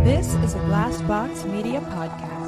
This is a Glass Box Media podcast.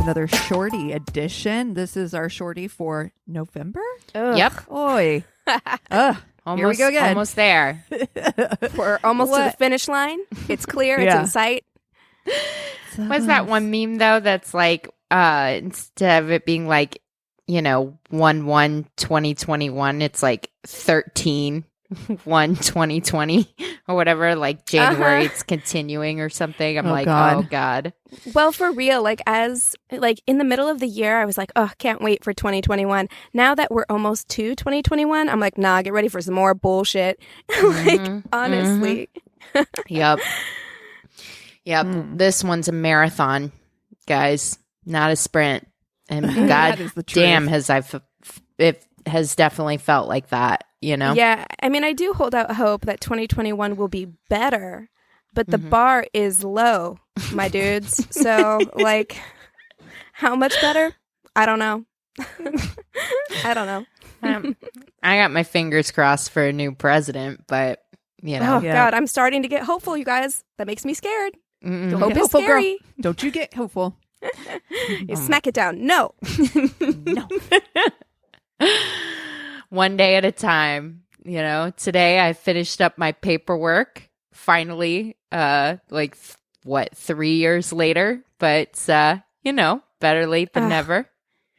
Another Shorty edition. This is our Shorty for November. Ugh. Yep. Oi. Here we go again. Almost there. We're almost to the finish line. It's clear. It's in sight. What's that one meme though? That's like instead of it being like 1/1/2021, it's like 13/1/2020 or whatever, like January it's continuing or something. I'm oh God. Well, for real, in the middle of the year, I was like, oh, can't wait for 2021. Now that we're almost to 2021, I'm like, nah, get ready for some more bullshit. Honestly. Yep. This one's a marathon, guys, not a sprint. And God damn, it has definitely felt like that. Yeah, I mean, I do hold out hope that 2021 will be better, but the bar is low, my dudes. So, how much better? I don't know. I don't know. I got my fingers crossed for a new president, but, Oh, God, I'm starting to get hopeful, you guys. That makes me scared. Hope is scary. Girl. Don't you get hopeful. Smack it down. No. No. One day at a time, Today I finished up my paperwork, finally, 3 years later, but, better late than never.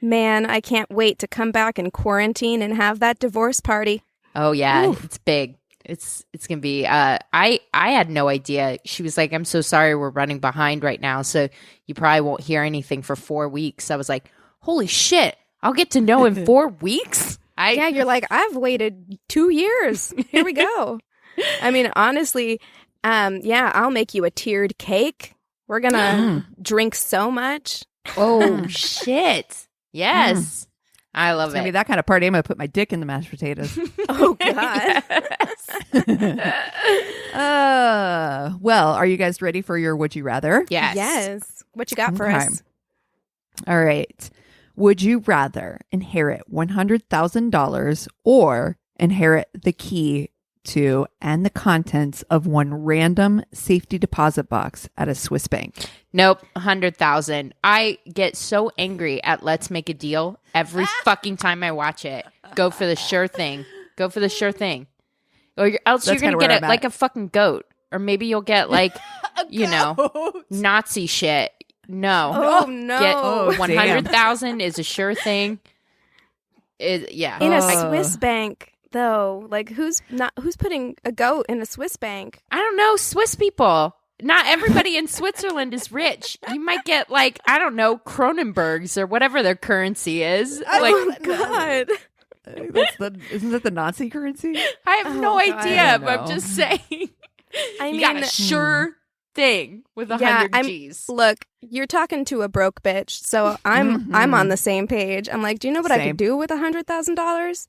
Man, I can't wait to come back and quarantine and have that divorce party. Oh, yeah, Oof. It's big. It's going to be, I had no idea. She was like, I'm so sorry, we're running behind right now, so you probably won't hear anything for 4 weeks. I was like, holy shit, I'll get to know in 4 weeks? Yeah, you're like, I've waited 2 years. Here we go. I mean, honestly, I'll make you a tiered cake. We're going to drink so much. Oh, shit. Yes. I love it. It's going to be that kind of party. I'm going to put my dick in the mashed potatoes. Oh, God. Well, are you guys ready for your Would You Rather? Yes. What you got for us? All right. Would you rather inherit $100,000 or inherit the key to and the contents of one random safety deposit box at a Swiss bank? Nope, 100,000. I get so angry at Let's Make a Deal every fucking time I watch it. Go for the sure thing. Or else you're going to get it like a fucking goat. Or maybe you'll get Nazi shit. No. Oh, no. 100,000 is a sure thing. In a Swiss bank, though, who's putting a goat in a Swiss bank? I don't know. Swiss people. Not everybody in Switzerland is rich. You might get Kronenbergs or whatever their currency is. Oh, God. Isn't that the Nazi currency? I have no idea, but I'm just saying. You got a sure thing with 100 G's. Look, you're talking to a broke bitch, so I'm on the same page. I'm like, do you know what I could do with $100,000?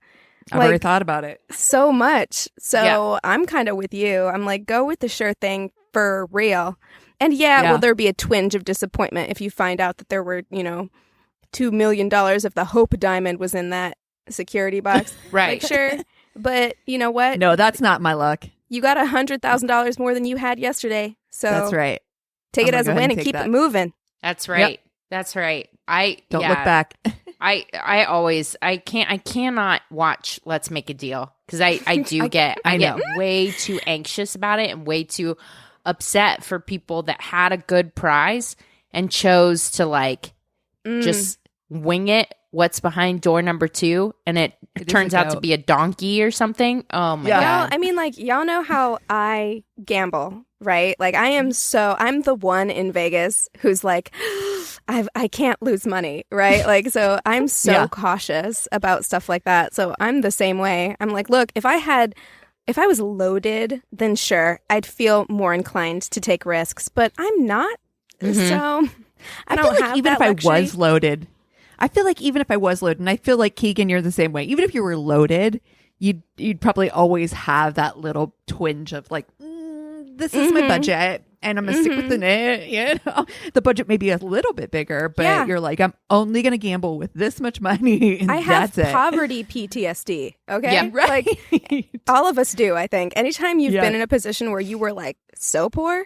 I've already thought about it. So much. So I'm kind of with you. I'm like, go with the sure thing for real. And will there be a twinge of disappointment if you find out that there were, $2 million if the Hope Diamond was in that security box? Right. Sure. But you know what? No, that's not my luck. You got $100,000 more than you had yesterday. So that's right. Take it as a win and keep it moving. That's right. Yep. That's right. Don't look back. I cannot watch Let's Make a Deal because I get way too anxious about it and way too upset for people that had a good prize and chose to just wing it. What's behind door number 2 and it turns out to be a donkey or something. Oh my God. I mean, y'all know how I gamble, right? I'm the one in Vegas who's like, I can't lose money, right? So I'm so cautious about stuff like that. So I'm the same way. I'm like, look, if I if I was loaded, then sure, I'd feel more inclined to take risks. But I'm not, so I don't have even that if luxury. I was loaded, I feel like even if I was loaded, and I feel like Keegan, you're the same way. Even if you were loaded, you'd probably always have that little twinge of like, this is my budget, and I'm gonna stick within it. You know, the budget may be a little bit bigger, but you're like, I'm only gonna gamble with this much money. And I have that's poverty PTSD. Okay, Yeah, right. Like all of us do. I think anytime you've been in a position where you were like so poor,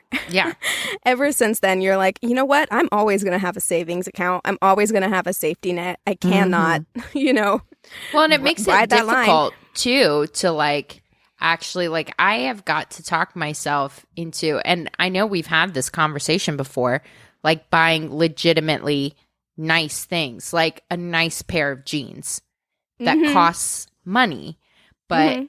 ever since then you're like, you know what? I'm always gonna have a savings account. I'm always gonna have a safety net. I cannot, you know. Well, and it makes it difficult too to like. Actually, like I have got to talk myself into, and I know we've had this conversation before, like buying legitimately nice things, like a nice pair of jeans that costs money, but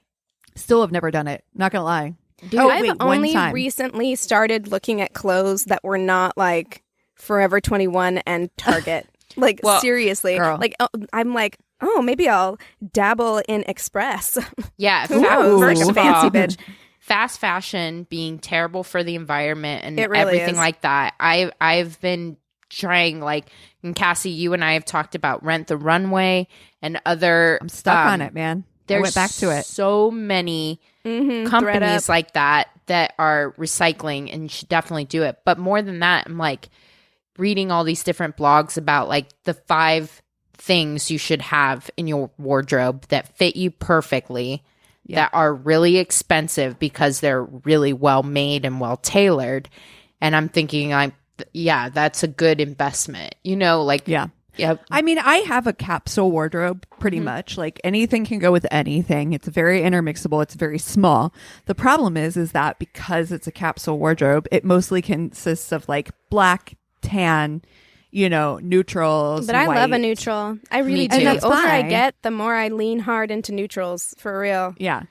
still have never done it. Not gonna lie. I've only recently started looking at clothes that were not like Forever 21 and Target. Like seriously, girl. like I'm like, oh, maybe I'll dabble in Express. Yeah, first fancy bitch. Fast fashion being terrible for the environment and really everything is. like that. I've been trying, like, and Cassie, you and I have talked about Rent the Runway and other. I'm stuck on it, man. I went back to it. So many companies like that are recycling, and you should definitely do it. But more than that, I'm like reading all these different blogs about like the 5 things you should have in your wardrobe that fit you perfectly, that are really expensive because they're really well made and well tailored. And I'm thinking, that's a good investment, you know, like, I mean, I have a capsule wardrobe pretty much. Like anything can go with anything. It's very intermixable. It's very small. The problem is that because it's a capsule wardrobe, it mostly consists of like black, tan, you know, neutrals. But I white. love a neutral. I really do. The older I get, the more I lean hard into neutrals, for real. Yeah.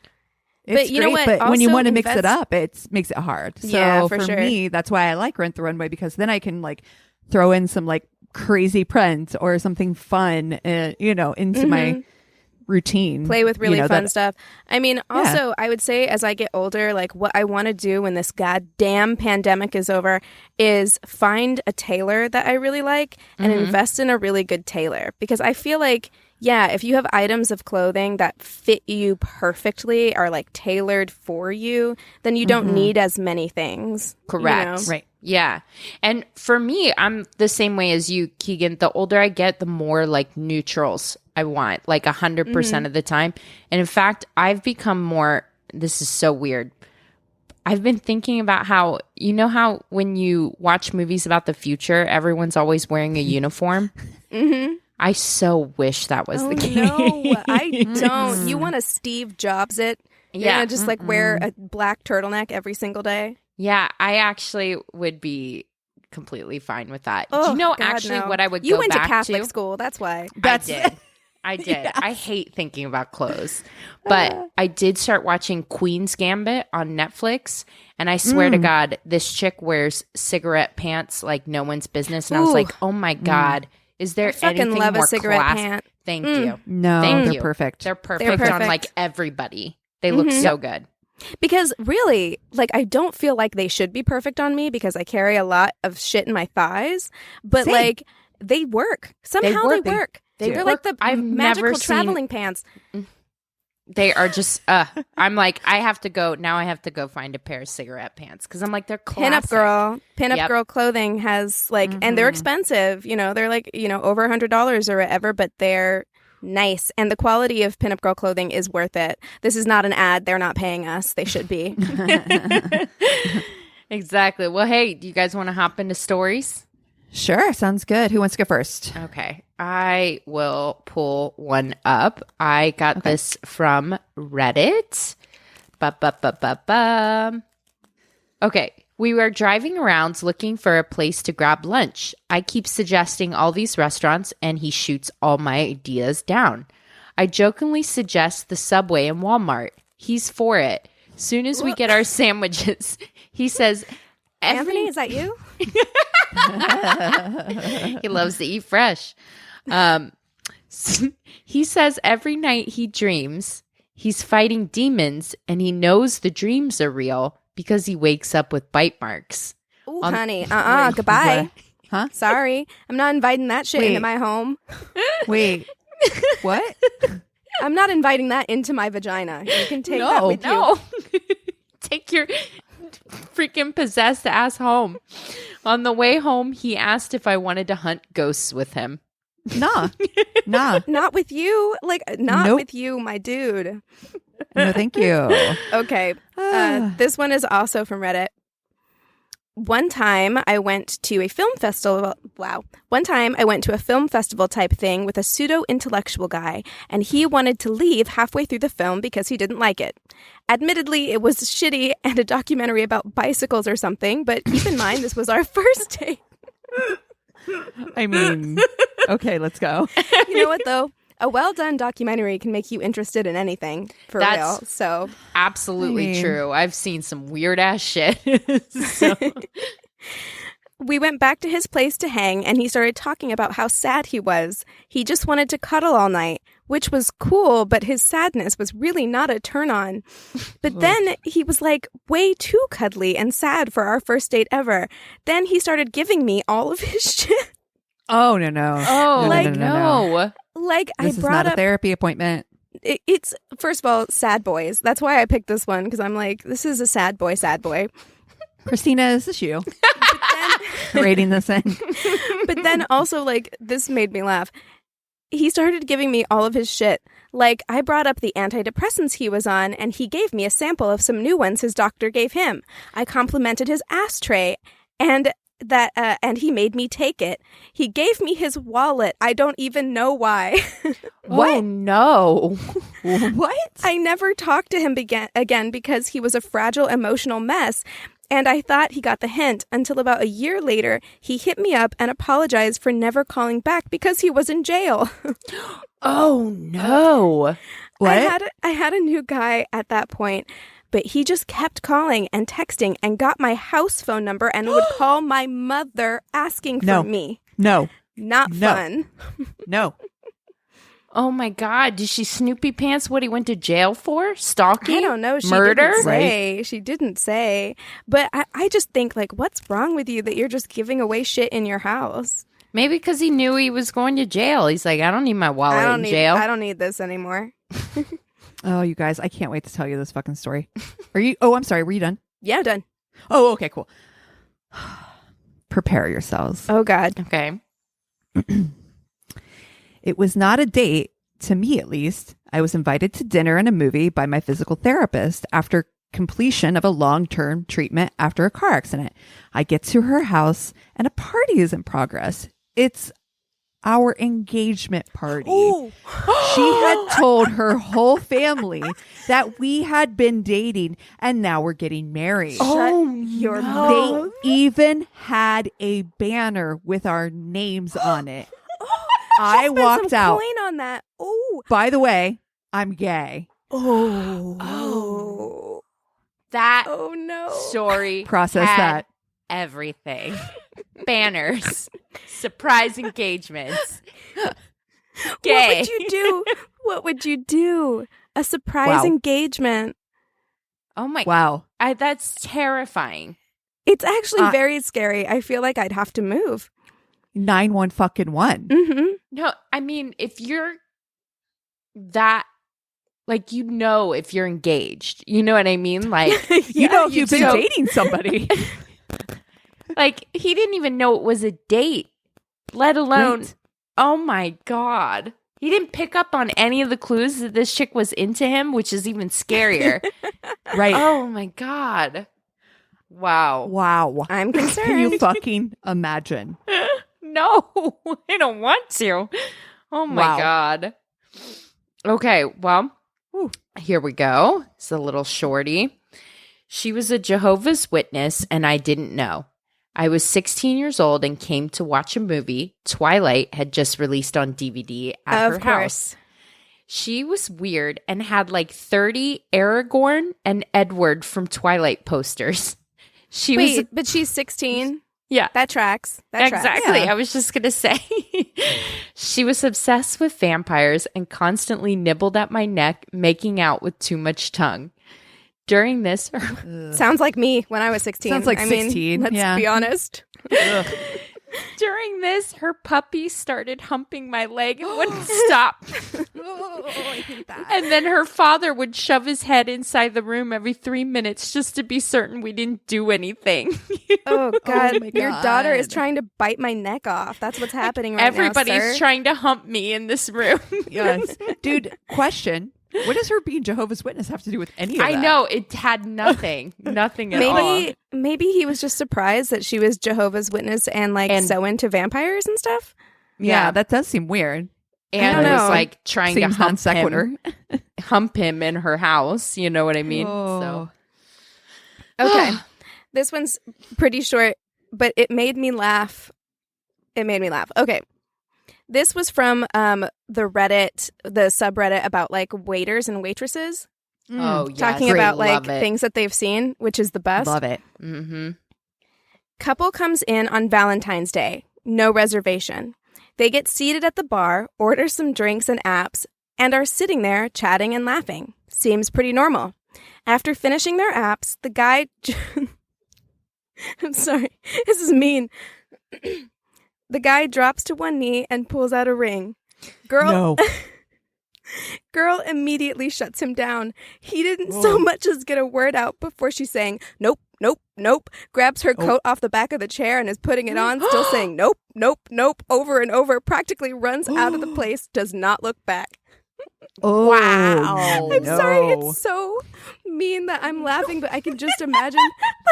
But it's you know great, what? But when you Also want to mix it up, it makes it hard. So Yeah, for sure. me, that's why I like Rent the Runway, because then I can like throw in some like crazy prints or something fun, you know, into my routine. Play with really fun stuff. I mean, also, I would say as I get older, like what I want to do when this goddamn pandemic is over is find a tailor that I really like and invest in a really good tailor. Because I feel like, if you have items of clothing that fit you perfectly, are like tailored for you, then you don't need as many things. Correct. You know? Right. Yeah. And for me, I'm the same way as you, Keegan. The older I get, the more like neutrals I want, like 100% of the time. And in fact, I've become more, this is so weird. I've been thinking about how, you know how when you watch movies about the future, everyone's always wearing a uniform? I so wish that was the case. No, I don't. You want to Steve Jobs it? Yeah. Just like wear a black turtleneck every single day? Yeah, I actually would be completely fine with that. Oh, do you know God, actually no. what I would You go went to back Catholic school, that's why. I did. I did. Yes. I hate thinking about clothes. But I did start watching Queen's Gambit on Netflix. And I swear to God, this chick wears cigarette pants like no one's business. And I was like, oh my God, is there anything love more a cigarette class? pant. Thank you. No, Thank they're you. perfect. They're perfect on perfect. like everybody. They look so good. Because really, like, I don't feel like they should be perfect on me because I carry a lot of shit in my thighs. But, Same. like, they work. Somehow they work. They're like the I've magical never traveling pants. They are just, I'm like, I have to go find a pair of cigarette pants because I'm like, they're classic. Pinup girl clothing has, like, and they're expensive. You know, they're like, you know, over $100 or whatever, but they're nice. And the quality of pinup girl clothing is worth it. This is not an ad. They're not paying us. They should be. Exactly. Well, hey, do you guys want to hop into stories? Sure, sounds good. Who wants to go first? Okay. I will pull one up. I got this from Reddit. Okay. We were driving around looking for a place to grab lunch. I keep suggesting all these restaurants, and he shoots all my ideas down. I jokingly suggest the Subway and Walmart. He's for it. Soon as we get our sandwiches, he says, Anthony, is that you? He loves to eat fresh. He says every night he dreams He's fighting demons, and he knows the dreams are real because he wakes up with bite marks. Ooh, honey. Goodbye. What? Huh? Sorry. I'm not inviting that shit into my home. Wait. What? I'm not inviting that into my vagina. You can take that with you. Take your freaking possessed ass home. On the way home, he asked if I wanted to hunt ghosts with him. Nah. Not with you. Like, not with you, my dude. No, thank you. Okay. This one is also from Reddit. One time I went to a film festival. One time I went to a film festival type thing with a pseudo-intellectual guy, and he wanted to leave halfway through the film because he didn't like it. Admittedly, it was shitty and a documentary about bicycles or something, but keep in mind this was our first date. I mean, okay, let's go. You know what, though? A well-done documentary can make you interested in anything, for real. So absolutely true. I've seen some weird-ass shit. So. We went back to his place to hang, and he started talking about how sad he was. He just wanted to cuddle all night, which was cool, but his sadness was really not a turn-on. But then he was, like, way too cuddly and sad for our first date ever. Then he started giving me all of his shit. Oh, no. Oh, no. Like, this is not a therapy appointment. It's, first of all, sad boys. That's why I picked this one, because I'm like, this is a sad boy. Christina, is this you? Rating this in. But then also, like, this made me laugh. He started giving me all of his shit. Like, I brought up the antidepressants he was on, and he gave me a sample of some new ones his doctor gave him. I complimented his ashtray, and he made me take it. He gave me his wallet. I don't even know why. What? Oh, no. What? I never talked to him again because he was a fragile emotional mess. And I thought he got the hint until about a year later, he hit me up and apologized for never calling back because he was in jail. Oh, no. What? I had a new guy at that point, but he just kept calling and texting and got my house phone number and would call my mother asking for me. No. Not fun. No. Oh my God. Did she Snoopy pants what he went to jail for? Stalking? I don't know. Murder? She didn't say. But I just think, like, what's wrong with you that you're just giving away shit in your house? Maybe because he knew he was going to jail. He's like, I don't need my wallet in jail. I don't need this anymore. Oh, you guys, I can't wait to tell you this fucking story. I'm sorry. Were you done? Yeah, done. Oh, okay, cool. Prepare yourselves. Oh, God. Okay. It was not a date, to me at least. I was invited to dinner and a movie by my physical therapist after completion of a long-term treatment after a car accident. I get to her house and a party is in progress. It's our engagement party. Ooh. She had told her whole family that we had been dating and now we're getting married. Oh, your mouth. They even had a banner with our names on it. I walked out. Coin on that. Oh. By the way, I'm gay. Oh. That no. story Process had that. Everything. Banners. Surprise engagements. Gay. What would you do? A surprise engagement. Oh my. Wow. That's terrifying. It's actually very scary. I feel like I'd have to move. 9-1 fucking 1. Mm-hmm. No, I mean, if you're that, like, if you're engaged, you know what I mean? Like, if you've been dating somebody. Like, he didn't even know it was a date, let alone, oh my God. He didn't pick up on any of the clues that this chick was into him, which is even scarier. Right. Oh my God. Wow. I'm concerned. Can you fucking imagine? No, I don't want to. Oh my God. Okay, well, here we go. It's a little shorty. She was a Jehovah's Witness and I didn't know. I was 16 years old and came to watch a movie. Twilight had just released on DVD at her house. She was weird and had like 30 Aragorn and Edward from Twilight posters. But she's 16? Yeah. That tracks. Exactly. Yeah. I was just going to say. She was obsessed with vampires and constantly nibbled at my neck, making out with too much tongue. During this... Sounds like me when I was 16. Sounds like 16. Let's be honest. During this, her puppy started humping my leg and wouldn't stop. I hate that. And then her father would shove his head inside the room every 3 minutes just to be certain we didn't do anything. Oh, God. my Your daughter is God. trying to bite my neck off. That's what's happening right now, Everybody's sir. trying to hump me in this room. Yes. Dude, question. What does her being Jehovah's Witness have to do with any of that? I know. It had nothing. Nothing at all. Maybe he was just surprised that she was Jehovah's Witness and so into vampires and stuff. Yeah, that does seem weird. And I don't was know. like trying Seems to non sequitur. hump him in her house. You know what I mean? Oh. So Okay. This one's pretty short, but it made me laugh. Okay. This was from the subreddit about like waiters and waitresses. Oh, yes. Talking Great. about like Love it. things that they've seen, which is the best. Love it. Mm-hmm. Couple comes in on Valentine's Day. No reservation. They get seated at the bar, order some drinks and apps, and are sitting there chatting and laughing. Seems pretty normal. After finishing their apps, the guy... I'm sorry. This is mean. The guy drops to one knee and pulls out a ring. Girl immediately shuts him down. He didn't so much as get a word out before she's saying, nope, nope, nope. Grabs her coat off the back of the chair and is putting it on, still saying, nope, nope, nope, over and over. Practically runs out of the place, does not look back. Oh, Wow. I'm sorry, it's so mean that I'm laughing, but I can just imagine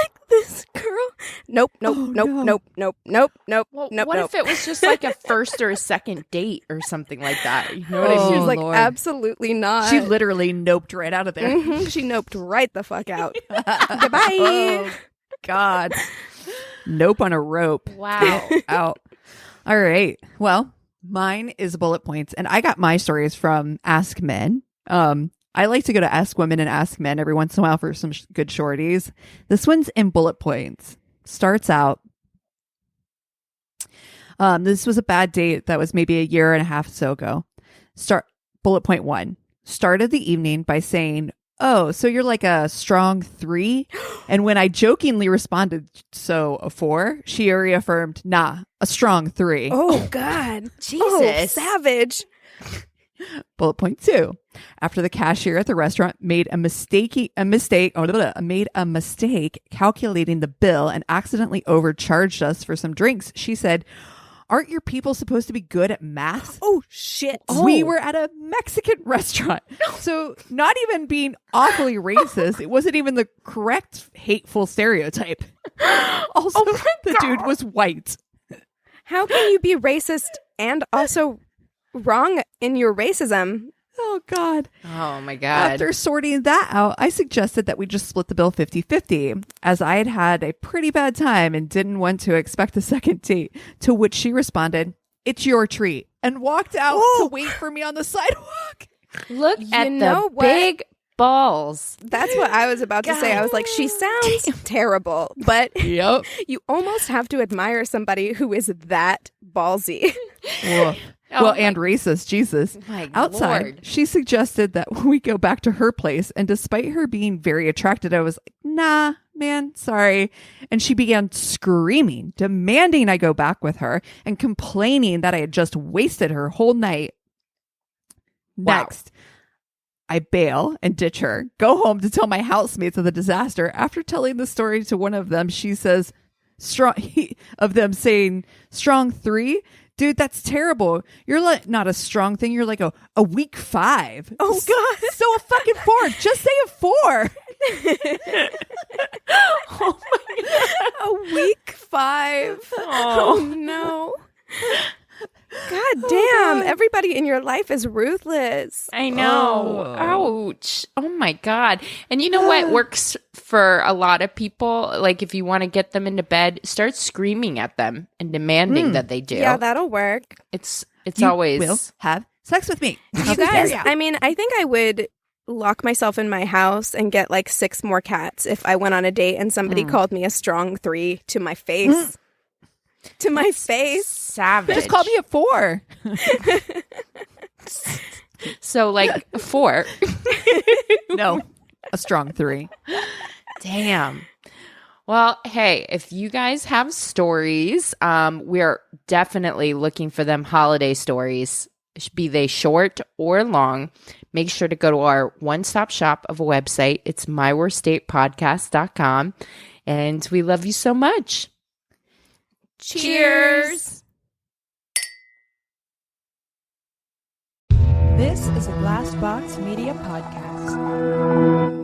like this girl. Nope, nope, nope, no. nope, nope, nope, nope, Well, nope, what nope. if it was just like a first or a second date or something like that? You know what I Oh, She mean? was like, Lord. absolutely not. She literally noped right out of there. Mhm, she noped right the fuck out. Goodbye. Oh, God. Nope on a rope. Wow. Out. All right. Well, mine is bullet points, and I got my stories from Ask Men. I like to go to Ask Women and Ask Men every once in a while for some good shorties. This one's in bullet points. Starts out. This was a bad date that was maybe a year and a half or so ago. Bullet point 1. Started the evening by saying, "Oh, so you're like a strong 3?" And when I jokingly responded, "So a 4?" she reaffirmed, "Nah, a strong 3. Oh, God. Jesus. Oh, savage. Bullet point 2. After the cashier at the restaurant made a mistake calculating the bill and accidentally overcharged us for some drinks, she said, "Aren't your people supposed to be good at math?" Oh, shit. We were at a Mexican restaurant. So not even being awfully racist, it wasn't even the correct hateful stereotype. Also, the dude was white. How can you be racist and also wrong in your racism? Oh, God. Oh, my God. After sorting that out, I suggested that we just split the bill 50-50, as I had had a pretty bad time and didn't want to expect a second date, to which she responded, "It's your treat," and walked out to wait for me on the sidewalk. Look at know the what? big balls. That's what I was about to say. I was like, she sounds terrible, but Yep. you almost have to admire somebody who is that ballsy. Well, and racist, Jesus. My Outside, Lord. she suggested that we go back to her place, and despite her being very attracted, I was like, "Nah, man, sorry." And she began screaming, demanding I go back with her, and complaining that I had just wasted her whole night. Wow. Next, I bail and ditch her, go home to tell my housemates of the disaster. After telling the story to one of them, she says, of them saying, "Strong 3? Dude, that's terrible. You're like not a strong thing. You're like a weak 5. Oh, God. So a fucking 4. Just say a 4. Oh, my God. A week 5. Oh, no. God damn. God. Everybody in your life is ruthless. I know. Ouch. Oh my God. And you know what works for a lot of people? Like if you want to get them into bed, start screaming at them and demanding that they do. Yeah, that'll work. It's You always will have sex with me. You guys, I mean, I think I would lock myself in my house and get like 6 more cats if I went on a date and somebody called me a strong 3 to my face. to my face. Savage. Just call me a 4. So like 4. No, a strong 3. Damn. Well, hey, if you guys have stories, we're definitely looking for them holiday stories, be they short or long. Make sure to go to our one-stop shop of a website. It's myworstdatepodcast.com. And we love you so much. Cheers. This is a Glass Box Media podcast.